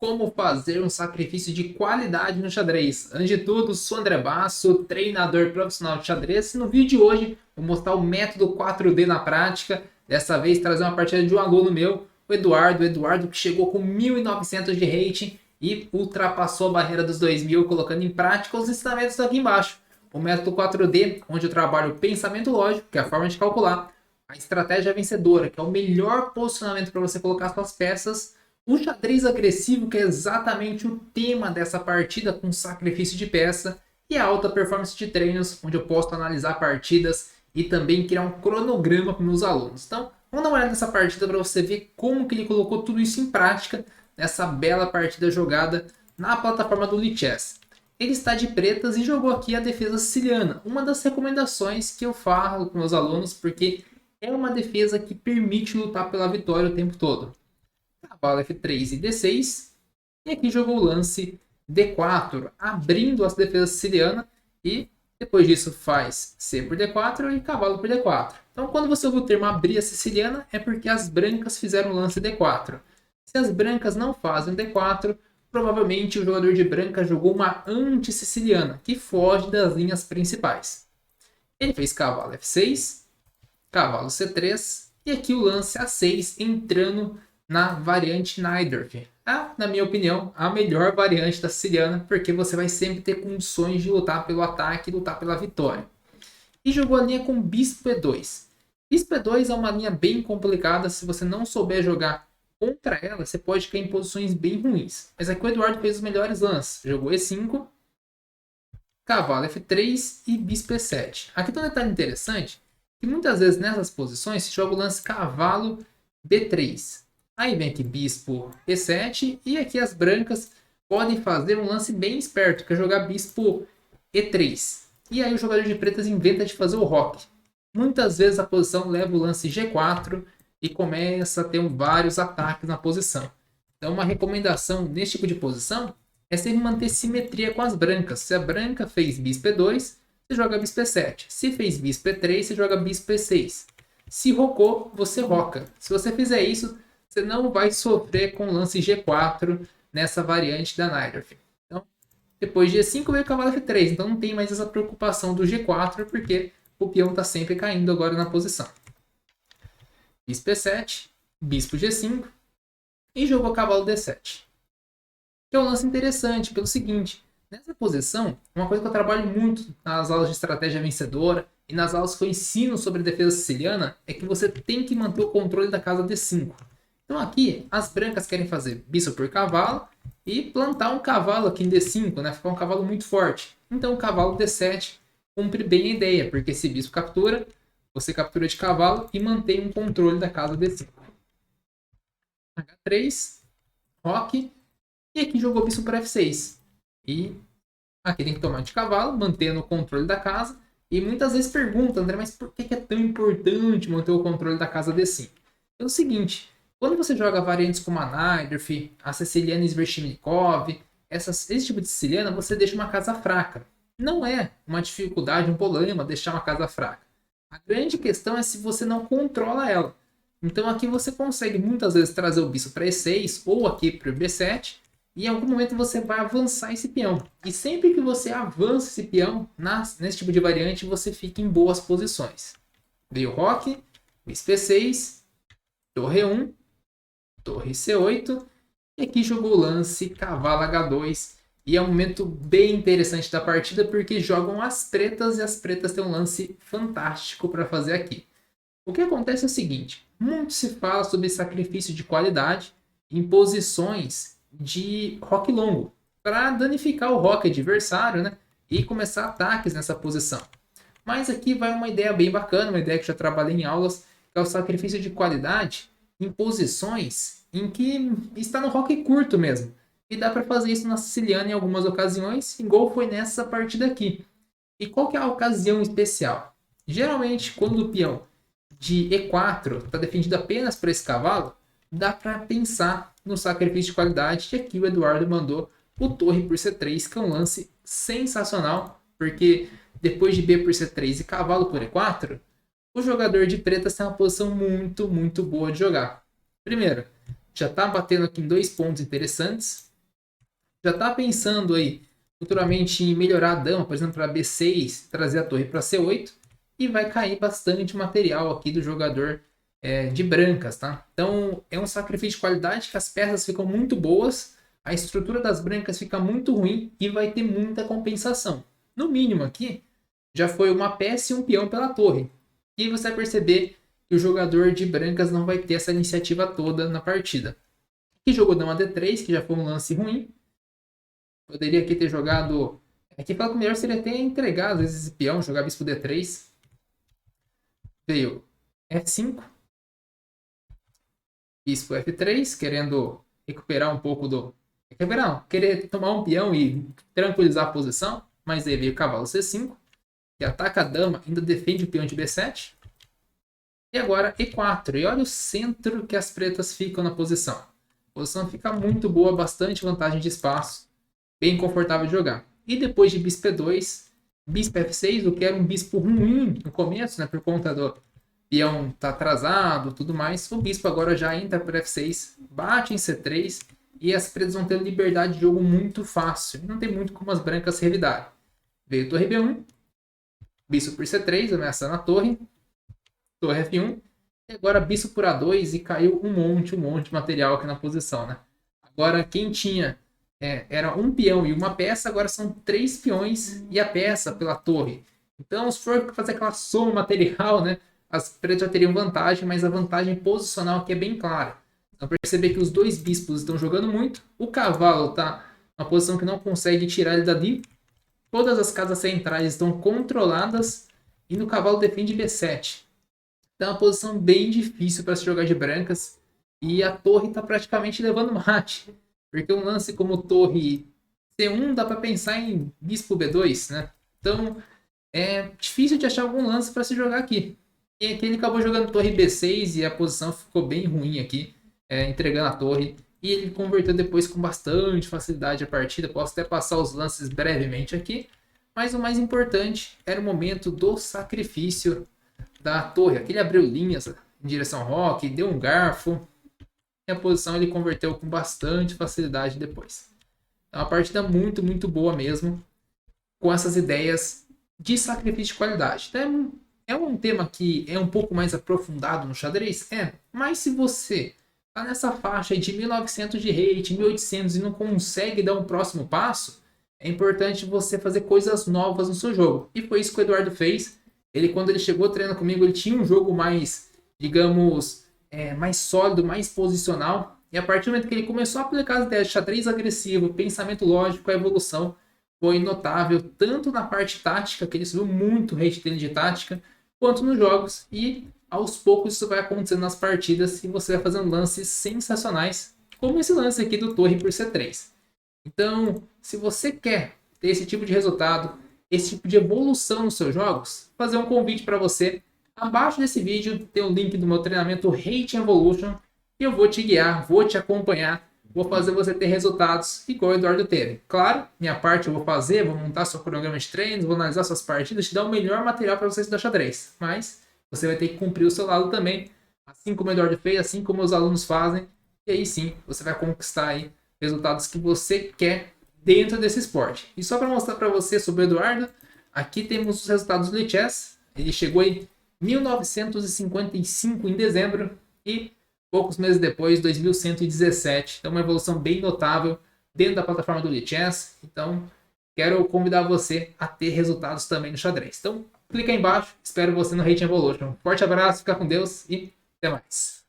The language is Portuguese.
como fazer um sacrifício de qualidade no xadrez. Antes de tudo, sou André Basso, treinador profissional de xadrez. E no vídeo de hoje, vou mostrar o método 4D na prática. Dessa vez, trazer uma partida de um aluno meu, o Eduardo que chegou com 1.900 de rating e ultrapassou a barreira dos 2.000, colocando em prática os ensinamentos aqui embaixo. O método 4D, onde eu trabalho o pensamento lógico, que é a forma de calcular, a estratégia vencedora, que é o melhor posicionamento para você colocar suas peças, o xadrez agressivo, que é exatamente o tema dessa partida com sacrifício de peça, e a alta performance de treinos, onde eu posso analisar partidas e também criar um cronograma para meus alunos. Então, vamos dar uma olhada nessa partida para você ver como que ele colocou tudo isso em prática nessa bela partida jogada na plataforma do Lichess. Ele está de pretas e jogou aqui a defesa siciliana, uma das recomendações que eu falo com meus alunos, porque é uma defesa que permite lutar pela vitória o tempo todo. Cavalo F3 e D6. E aqui jogou o lance D4, abrindo as defesas siciliana. E depois disso faz C por D4 e cavalo por D4. Então quando você ouve o termo abrir a siciliana, é porque as brancas fizeram o lance D4. Se as brancas não fazem D4, provavelmente o jogador de branca jogou uma anti-siciliana, que foge das linhas principais. Ele fez cavalo F6, cavalo C3 e aqui o lance A6 entrando na variante Najdorf. Na minha opinião, a melhor variante da siciliana, porque você vai sempre ter condições de lutar pelo ataque e lutar pela vitória. E jogou a linha com bispo E2. Bispo E2 é uma linha bem complicada, se você não souber jogar contra ela, você pode cair em posições bem ruins. Mas aqui o Eduardo fez os melhores lances. Jogou E5, cavalo F3 e bispo E7. Aqui tem um detalhe interessante, que muitas vezes nessas posições se joga o lance cavalo B3. Aí vem aqui bispo E7 e aqui as brancas podem fazer um lance bem esperto, que é jogar bispo E3. E aí o jogador de pretas inventa de fazer o roque. Muitas vezes a posição leva o lance G4 e começa a ter vários ataques na posição. Então uma recomendação nesse tipo de posição é sempre manter simetria com as brancas. Se a branca fez bispo E2, você joga bispo E7. Se fez bispo E3, você joga bispo E6. Se rocou, você roca. Se você fizer isso, você não vai sofrer com o lance G4 nessa variante da Najdorf. Então, depois de E5 veio o cavalo F3. Então não tem mais essa preocupação do G4, porque o peão está sempre caindo agora na posição. Bispo E7, bispo G5 e jogou cavalo D7. Que é um lance interessante pelo seguinte: nessa posição, uma coisa que eu trabalho muito nas aulas de estratégia vencedora e nas aulas que eu ensino sobre defesa siciliana é que você tem que manter o controle da casa D5. Então aqui, as brancas querem fazer bispo por cavalo e plantar um cavalo aqui em D5, né? Ficar um cavalo muito forte. Então o cavalo D7 cumpre bem a ideia, porque se bispo captura, você captura de cavalo e mantém um controle da casa D5. H3, roque, e aqui jogou bispo por F6. E aqui tem que tomar de cavalo, mantendo o controle da casa. E muitas vezes perguntam, André, mas por que é tão importante manter o controle da casa D5? É o seguinte: quando você joga variantes como a Najdorf, a Siciliana Sveshnikov, esse tipo de siciliana, você deixa uma casa fraca. Não é uma dificuldade, um problema deixar uma casa fraca. A grande questão é se você não controla ela. Então aqui você consegue muitas vezes trazer o bispo para E6 ou aqui para o B7 e em algum momento você vai avançar esse peão. E sempre que você avança esse peão nesse tipo de variante, você fica em boas posições. Veio o roque, bispo E6, torre 1, torre C8 e aqui jogou o lance cavalo H2. E é um momento bem interessante da partida porque jogam as pretas e as pretas têm um lance fantástico para fazer aqui. O que acontece é o seguinte: muito se fala sobre sacrifício de qualidade em posições de roque longo, para danificar o roque adversário, né? E começar ataques nessa posição. Mas aqui vai uma ideia bem bacana, uma ideia que já trabalhei em aulas, que é o sacrifício de qualidade em posições em que está no roque curto mesmo. E dá para fazer isso na siciliana em algumas ocasiões, igual foi nessa partida aqui. E qual que é a ocasião especial? Geralmente, quando o peão de E4 está defendido apenas para esse cavalo, dá para pensar no sacrifício de qualidade. E aqui o Eduardo mandou o torre por C3, que é um lance sensacional, porque depois de B por C3 e cavalo por E4, o jogador de pretas tem uma posição muito, muito boa de jogar. Primeiro, já está batendo aqui em dois pontos interessantes. já está pensando aí futuramente em melhorar a dama, por exemplo, para B6, trazer a torre para C8, e vai cair bastante material aqui do jogador de brancas, tá? Então é um sacrifício de qualidade que as peças ficam muito boas, a estrutura das brancas fica muito ruim e vai ter muita compensação. No mínimo aqui, já foi uma peça e um peão pela torre. E você vai perceber que o jogador de brancas não vai ter essa iniciativa toda na partida. Aqui jogou dama D3, que já foi um lance ruim. Poderia aqui ter jogado... Aqui fala que o melhor seria até entregar, às vezes, esse peão, jogar bispo D3. Veio F5. Bispo F3, querendo recuperar um pouco do... Recuperar não, querer tomar um peão e tranquilizar a posição. Mas aí veio cavalo C5, que ataca a dama, ainda defende o peão de B7. E agora E4. E olha o centro que as pretas ficam na posição. A posição fica muito boa, bastante vantagem de espaço. Bem confortável de jogar. E depois de bispo E2, bispo F6, o que era um bispo ruim no começo, né, por conta do peão tá atrasado, tudo mais. O bispo agora já entra para F6, bate em C3 e as pretas vão ter liberdade de jogo muito fácil. Não tem muito como as brancas se revidarem. Veio torre B1, bispo por C3, ameaçando a torre, torre F1, e agora bispo por A2 e caiu um monte de material aqui na posição, né? Agora quem tinha era um peão e uma peça, agora são 3 peões e a peça pela torre. Então, se for fazer aquela soma material, né, as pretas já teriam vantagem, mas a vantagem posicional aqui é bem clara. Então, perceber que os dois bispos estão jogando muito, o cavalo está numa posição que não consegue tirar ele dali, todas as casas centrais estão controladas e no cavalo defende B7. Então, é uma posição bem difícil para se jogar de brancas e a torre está praticamente levando mate. Porque um lance como torre C1 dá para pensar em bispo B2, né? Então é difícil de achar algum lance para se jogar aqui. E aqui ele acabou jogando torre B6 e a posição ficou bem ruim aqui, entregando a torre. E ele converteu depois com bastante facilidade a partida. Posso até passar os lances brevemente aqui. Mas o mais importante era o momento do sacrifício da torre. Aqui ele abriu linhas em direção ao roque, deu um garfo. E a posição ele converteu com bastante facilidade depois. É uma partida muito boa mesmo, com essas ideias de sacrifício de qualidade. Então, é um tema que é um pouco mais aprofundado no xadrez? Mas se você está nessa faixa de 1900 de rate, 1800 e não consegue dar um próximo passo, é importante você fazer coisas novas no seu jogo. E foi isso que o Eduardo fez. Quando ele chegou treinando comigo, ele tinha um jogo mais, digamos, mais sólido, mais posicional. E a partir do momento que ele começou a aplicar as ideias de xadrez agressivo, pensamento lógico, a evolução foi notável, tanto na parte tática, que ele subiu muito o rate dele de tática, quanto nos jogos. E aos poucos isso vai acontecendo nas partidas e você vai fazendo lances sensacionais, como esse lance aqui do torre por C3. Então, se você quer ter esse tipo de resultado, esse tipo de evolução nos seus jogos, fazer um convite para você. Abaixo desse vídeo tem o link do meu treinamento Rate Evolution e eu vou te guiar, vou te acompanhar, vou fazer você ter resultados igual o Eduardo teve. Claro, minha parte eu vou fazer, vou montar seu cronograma de treinos, vou analisar suas partidas, te dar o melhor material para você estudar xadrez. Mas você vai ter que cumprir o seu lado também, assim como o Eduardo fez, assim como os alunos fazem, e aí sim você vai conquistar aí resultados que você quer dentro desse esporte. E só para mostrar para você sobre o Eduardo, aqui temos os resultados do Lichess. Ele chegou em 1955 em dezembro e poucos meses depois, 2117. Então uma evolução bem notável dentro da plataforma do Lichess. Então quero convidar você a ter resultados também no xadrez. Então clica aí embaixo, espero você no Rate Evolution. Forte abraço, fica com Deus e até mais.